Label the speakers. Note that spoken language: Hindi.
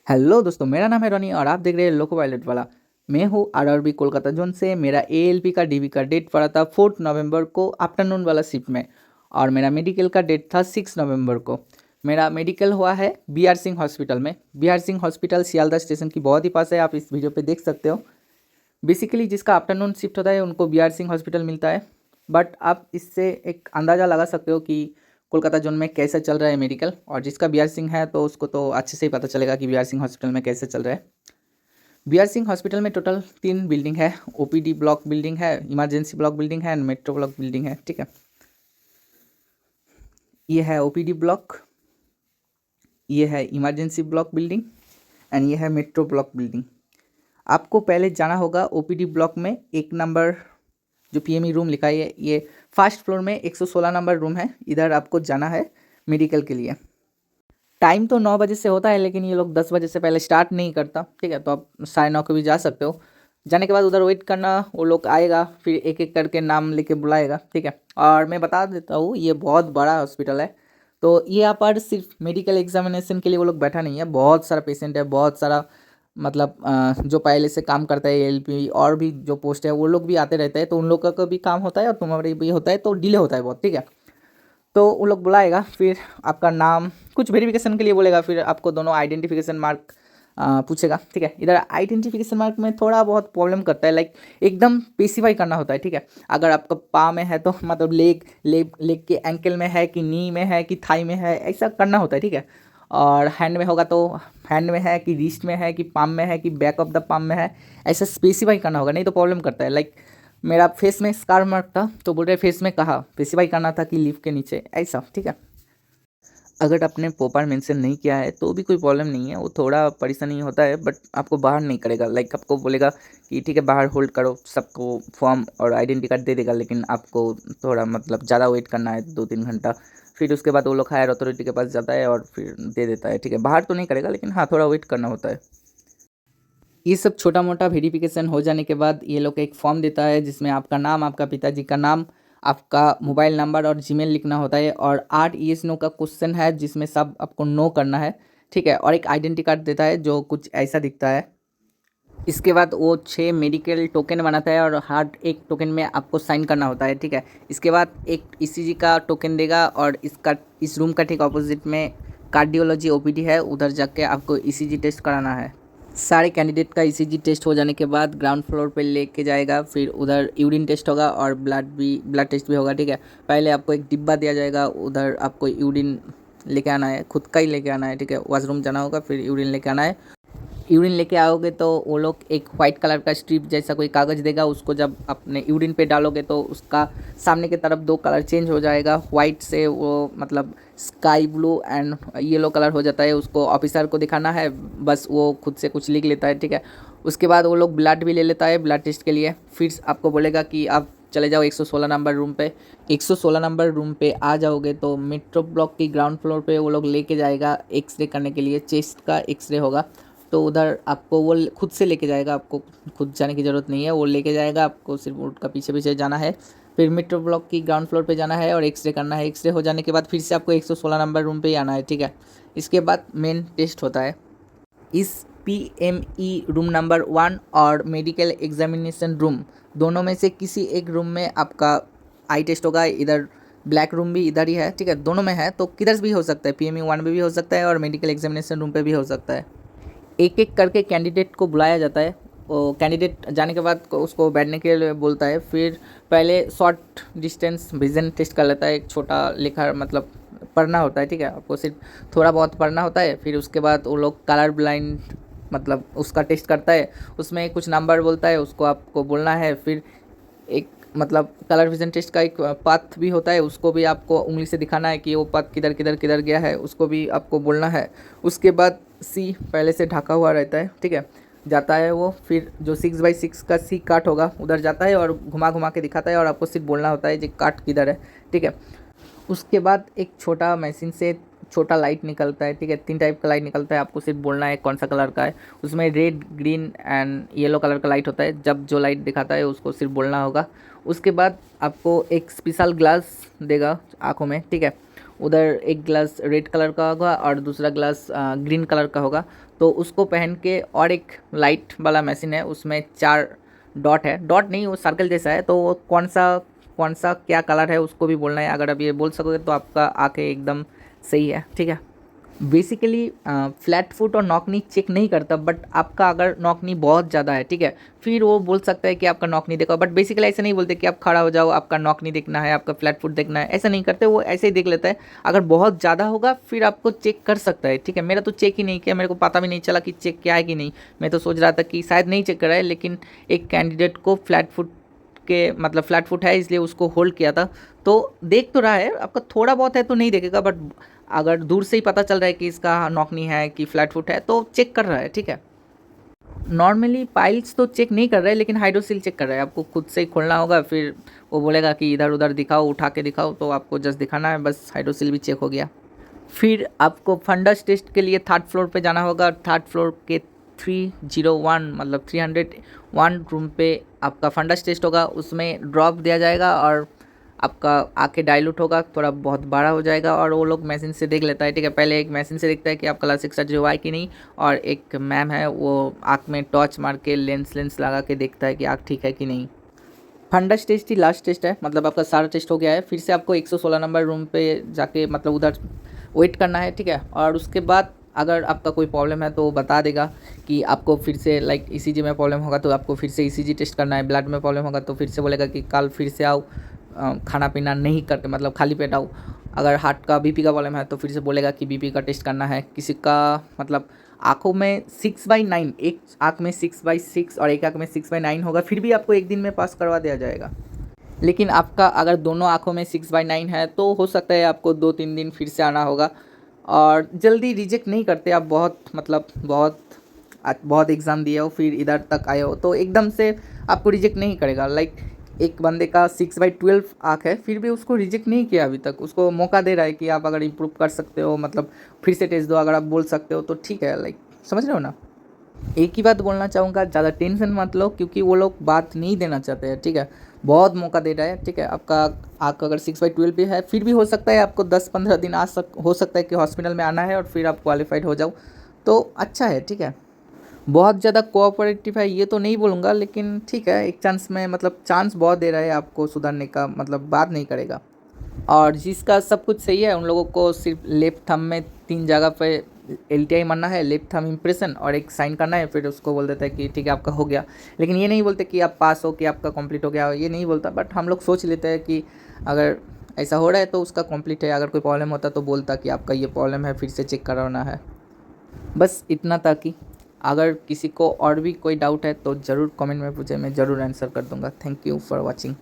Speaker 1: हेलो दोस्तों, मेरा नाम है रॉनी और आप देख रहे हैं लोको पायलट वाला। मैं हूँ आरआरबी कोलकाता जोन से। मेरा एएलपी का डीवी का डेट पड़ा था 4 नवंबर को आफ्टरनून वाला शिफ्ट में, और मेरा मेडिकल का डेट था 6 नवंबर को। मेरा मेडिकल हुआ है बीआर सिंह हॉस्पिटल में। BR Singh hospital Sealdah station की बहुत ही पास है, आप इस वीडियो पे देख सकते हो। बेसिकली जिसका आफ्टरनून शिफ्ट होता है उनको बीआर सिंह हॉस्पिटल मिलता है, बट आप इससे एक अंदाज़ा लगा सकते हो कि कोलकाता जोन में कैसे चल रहा है मेडिकल। और जिसका बीआर सिंह है तो उसको तो अच्छे से ही पता चलेगा कि बीआर सिंह हॉस्पिटल में कैसे चल रहा है। बीआर सिंह हॉस्पिटल में टोटल 3 बिल्डिंग है। ओपीडी ब्लॉक बिल्डिंग है, इमरजेंसी ब्लॉक बिल्डिंग है एंड मेट्रो ब्लॉक बिल्डिंग है। ठीक है, ये है ओपीडी ब्लॉक, ये है इमरजेंसी ब्लॉक बिल्डिंग एंड ये है मेट्रो ब्लॉक बिल्डिंग। आपको पहले जाना होगा ओपीडी ब्लॉक में। 1 नंबर जो पीएमई रूम लिखा है ये फर्स्ट फ्लोर में 116 नंबर रूम है, इधर आपको जाना है मेडिकल के लिए। टाइम तो 9 बजे से होता है, लेकिन ये लोग 10 बजे से पहले स्टार्ट नहीं करता। ठीक है, तो आप 9:30 को भी जा सकते हो। जाने के बाद उधर वेट करना, वो लोग आएगा फिर एक एक करके नाम लेके बुलाएगा। ठीक है, और मैं बता देता हूँ ये बहुत बड़ा हॉस्पिटल है, तो ये यहाँ पर सिर्फ मेडिकल एग्जामिनेशन के लिए वो लोग बैठा नहीं है। बहुत सारा पेशेंट है, बहुत सारा मतलब जो पहले से काम करता है एलपी और भी जो पोस्ट है वो लोग भी आते रहते हैं, तो उन लोगों का भी काम होता है और तुम्हारा भी होता है, तो डिले होता है बहुत। ठीक है, तो उन लोग बुलाएगा, फिर आपका नाम कुछ वेरिफिकेशन के लिए बोलेगा, फिर आपको दोनों आइडेंटिफिकेशन मार्क पूछेगा। ठीक है, इधर आइडेंटिफिकेशन मार्क में थोड़ा बहुत प्रॉब्लम करता है, लाइक एकदम स्पेसिफाई करना होता है। ठीक है, अगर आपका पाँव में है तो मतलब लेग लेग लेग के एंकल में है कि नी में है कि थाई में है, ऐसा करना होता है। ठीक है, और हैंड में होगा तो हैंड में है कि रिस्ट में है कि पाम में है कि बैक ऑफ द पाम में है, ऐसा स्पेसिफाई करना होगा, नहीं तो प्रॉब्लम करता है। लाइक मेरा फेस में स्कार मार्क था तो बोल रहे फेस में कहा स्पेसिफाई करना था कि लीफ के नीचे, ऐसा। ठीक है, अगर आपने प्रॉपर मेंशन नहीं किया है तो भी कोई प्रॉब्लम नहीं है, वो थोड़ा परेशानी होता है, बट आपको बाहर नहीं करेगा। लाइक आपको बोलेगा कि ठीक है बाहर होल्ड करो, सबको फॉर्म और आइडेंटिटी कार्ड दे देगा, लेकिन आपको थोड़ा मतलब ज़्यादा वेट करना है 2-3 घंटा। फिर उसके बाद वो लोग हायर अथॉरिटी के पास जाता है और फिर दे देता है। ठीक है, बाहर तो नहीं करेगा, लेकिन हाँ थोड़ा वेट करना होता है। ये सब छोटा मोटा वेरिफिकेशन हो जाने के बाद ये लोग एक फॉर्म देता है जिसमें आपका नाम, आपका पिताजी का नाम, आपका मोबाइल नंबर और जीमेल लिखना होता है, और 8 येस नो का क्वेश्चन है जिसमें सब आपको नो करना है। ठीक है, और एक आइडेंटिटी कार्ड देता है जो कुछ ऐसा दिखता है। इसके बाद वो 6 मेडिकल टोकन बनाता है और हर एक टोकन में आपको साइन करना होता है। ठीक है, इसके बाद एक ईसीजी का टोकन देगा, और इस रूम का ठीक ऑपोजिट में कार्डियोलॉजी ओपीडी है, उधर जाके आपको ईसीजी टेस्ट कराना है। सारे कैंडिडेट का ईसीजी टेस्ट हो जाने के बाद ग्राउंड फ्लोर पे लेके जाएगा, फिर उधर यूरिन टेस्ट होगा और ब्लड टेस्ट भी होगा। ठीक है, पहले आपको एक डिब्बा दिया जाएगा, उधर आपको यूरिन लेके आना है, खुद का ही लेके आना है। ठीक है, वॉशरूम जाना होगा फिर यूरिन लेके आना है। यूरिन लेके आओगे तो वो लोग एक वाइट कलर का स्ट्रिप जैसा कोई कागज़ देगा, उसको जब अपने यूरिन पे डालोगे तो उसका सामने की तरफ 2 कलर चेंज हो जाएगा, वाइट से वो मतलब sky blue and yellow colour हो जाता है। उसको ऑफिसर को दिखाना है, बस वो खुद से कुछ लिख लेता है। ठीक है, उसके बाद वो लोग ब्लड भी ले लेता है ब्लड टेस्ट के लिए, फिर आपको बोलेगा कि आप चले जाओ 116 नंबर रूम पे। 116 नंबर रूम पे आ जाओगे तो मेट्रो ब्लॉक की ग्राउंड फ्लोर पे वो लोग लेके जाएगा एक्सरे करने के लिए, चेस्ट का एक्सरे होगा, तो उधर आपको वो खुद से लेके जाएगा, आपको खुद जाने की ज़रूरत नहीं है, वो लेके जाएगा, आपको सिर्फ उसका पीछे पीछे जाना है। फिर मेट्रो ब्लॉक की ग्राउंड फ्लोर पे जाना है और एक्सरे करना है। एक्सरे हो जाने के बाद फिर से आपको 116 नंबर रूम पे ही आना है। ठीक है, इसके बाद मेन टेस्ट होता है। इस पीएमई रूम नंबर 1 और मेडिकल एग्जामिनेशन रूम दोनों में से किसी एक रूम में आपका आई टेस्ट होगा। इधर ब्लैक रूम भी इधर ही है। ठीक है, दोनों में है, तो किधर भी हो सकता है, पीएमई 1 में भी हो सकता है और मेडिकल एग्जामिनेशन रूम पे भी हो सकता है। एक एक करके कैंडिडेट को बुलाया जाता है। वो कैंडिडेट जाने के बाद उसको बैठने के लिए बोलता है। फिर पहले शॉर्ट डिस्टेंस विजन टेस्ट कर लेता है, एक छोटा लिखा मतलब पढ़ना होता है। ठीक है, आपको सिर्फ थोड़ा बहुत पढ़ना होता है। फिर उसके बाद वो लोग कलर ब्लाइंड मतलब उसका टेस्ट करता है, उसमें कुछ नंबर बोलता है, उसको आपको बोलना है। फिर एक मतलब कलर विजन टेस्ट का एक पाथ भी होता है, उसको भी आपको उंगली से दिखाना है कि वो पाथ किधर किधर किधर गया है, उसको भी आपको बोलना है। उसके बाद सी पहले से ढका हुआ रहता है। ठीक है, जाता है वो, फिर जो 6x6 का सी काट होगा उधर जाता है और घुमा घुमा के दिखाता है, और आपको सिर्फ बोलना होता है कि काट किधर है। ठीक है, उसके बाद एक छोटा मशीन से छोटा लाइट निकलता है। ठीक है, 3 टाइप का लाइट निकलता है, आपको सिर्फ बोलना है कौन सा कलर का है। उसमें red, green and yellow colour का लाइट होता है, जब जो लाइट दिखाता है उसको सिर्फ बोलना होगा। उसके बाद आपको एक स्पेशल ग्लास देगा आँखों में। ठीक है, उधर एक ग्लास रेड कलर का होगा और दूसरा ग्लास ग्रीन कलर का होगा। तो उसको पहन के, और एक लाइट वाला मशीन है उसमें 4 डॉट है, डॉट नहीं वो सर्कल जैसा है, तो वो कौन सा क्या कलर है उसको भी बोलना है। अगर आप ये बोल सकोगे तो आपका आंखें एकदम सही है, ठीक है। बेसिकली फ्लैट फुट और नॉकनी चेक नहीं करता, बट आपका अगर नॉकनी बहुत ज़्यादा है, ठीक है, फिर वो बोल सकता है कि आपका नॉकनी देखो। बट बेसिकली ऐसे नहीं बोलते कि आप खड़ा हो जाओ, आपका नॉकनी देखना है, आपका फ्लैट फुट देखना है, ऐसा नहीं करते, वो ऐसे ही देख लेता है। अगर बहुत ज़्यादा होगा फिर आपको चेक कर सकता है, ठीक है। मेरा तो चेक ही नहीं किया, मेरे को पता भी नहीं चला कि चेक क्या है कि नहीं। मैं तो सोच रहा था कि शायद नहीं चेक करा है, लेकिन एक कैंडिडेट को फ्लैट फुट के मतलब फ्लैट फुट है इसलिए उसको होल्ड किया था, तो देख तो रहा है। आपका थोड़ा बहुत है तो नहीं देखेगा, बट अगर दूर से ही पता चल रहा है कि इसका नॉकनी है कि फ्लैट फुट है तो चेक कर रहा है, ठीक है। नॉर्मली पाइल्स तो चेक नहीं कर रहा है, लेकिन हाइड्रोसिल चेक कर रहा है। आपको खुद से ही खोलना होगा, फिर वो बोलेगा कि इधर उधर दिखाओ, उठा के दिखाओ, तो आपको जस्ट दिखाना है, बस हाइड्रोसिल भी चेक हो गया। फिर आपको फंडस टेस्ट के लिए 3rd फ्लोर पे जाना होगा। 3rd फ्लोर के 301 मतलब 301 रूम पे आपका फंडस टेस्ट होगा। उसमें ड्रॉप दिया जाएगा और आपका आंखें डाइल्यूट होगा, थोड़ा बहुत बड़ा हो जाएगा, और वो लोग मशीन से देख लेता है, ठीक है। पहले एक मशीन से देखता है कि आपका लासिक सर्जरी हुआ है कि नहीं, और एक मैम है वो आँख में टॉर्च मार के लेंस लगा के देखता है कि आँख ठीक है कि नहीं। फंडस टेस्ट ही लास्ट टेस्ट है, मतलब आपका सारा टेस्ट हो गया है। फिर से आपको 116 नंबर रूम पे जाके मतलब उधर वेट करना है, ठीक है। और उसके बाद अगर आपका कोई प्रॉब्लम है तो वो बता देगा कि आपको फिर से लाइक ईसीजी में प्रॉब्लम होगा तो आपको फिर से ईसीजी टेस्ट करना है। ब्लड में प्रॉब्लम होगा तो फिर से बोलेगा कि कल फिर से आओ, खाना पीना नहीं करके मतलब खाली पेट आओ। अगर हार्ट का बीपी का प्रॉब्लम है तो फिर से बोलेगा कि बीपी का टेस्ट करना है। किसी का मतलब आँखों में 6/9, एक आँख में 6/6 और एक आँख में 6/9 होगा, फिर भी आपको एक दिन में पास करवा दिया जाएगा। लेकिन आपका अगर दोनों आँखों में 6/9 है तो हो सकता है आपको 2-3 दिन फिर से आना होगा। और जल्दी रिजेक्ट नहीं करते। आप बहुत एग्ज़ाम दिए हो फिर इधर तक आए हो तो एकदम से आपको रिजेक्ट नहीं करेगा। लाइक एक बंदे का 6/12 आँख है, फिर भी उसको रिजेक्ट नहीं किया अभी तक, उसको मौका दे रहा है कि आप अगर इम्प्रूव कर सकते हो, मतलब फिर से टेस्ट दो, अगर आप बोल सकते हो तो ठीक है। लाइक समझ रहे हो ना। एक ही बात बोलना चाहूँगा, ज़्यादा टेंशन मत लो, क्योंकि वो लोग बात नहीं देना चाहते हैं, ठीक है। बहुत मौका दे रहा है, ठीक है। आपका अगर 6/12 भी है फिर भी हो सकता है आपको 10-15 दिन हो सकता है कि हॉस्पिटल में आना है और फिर आप क्वालिफाइड हो जाओ, तो अच्छा है, ठीक है। बहुत ज़्यादा कोऑपरेटिव है ये तो नहीं बोलूँगा, लेकिन ठीक है, एक चांस में मतलब चांस बहुत दे रहा है आपको सुधरने का, मतलब बात नहीं करेगा। और जिसका सब कुछ सही है उन लोगों को सिर्फ लेफ्ट थंब में 3 जगह पे LTI मारना है, लेफ्ट थंब इम्प्रेशन, और एक साइन करना है, फिर उसको बोल देता है कि ठीक है आपका हो गया। लेकिन ये नहीं बोलते कि आप पास हो, कि आपका कंप्लीट हो गया, ये नहीं बोलता, बट हम लोग सोच लेते हैं कि अगर ऐसा हो रहा है तो उसका कंप्लीट है। अगर कोई प्रॉब्लम होता तो बोलता कि आपका ये प्रॉब्लम है, फिर से चेक कराना है। बस इतना था कि अगर किसी को और भी कोई डाउट है तो ज़रूर कमेंट में पूछे, मैं ज़रूर आंसर कर दूँगा। Thank you for watching.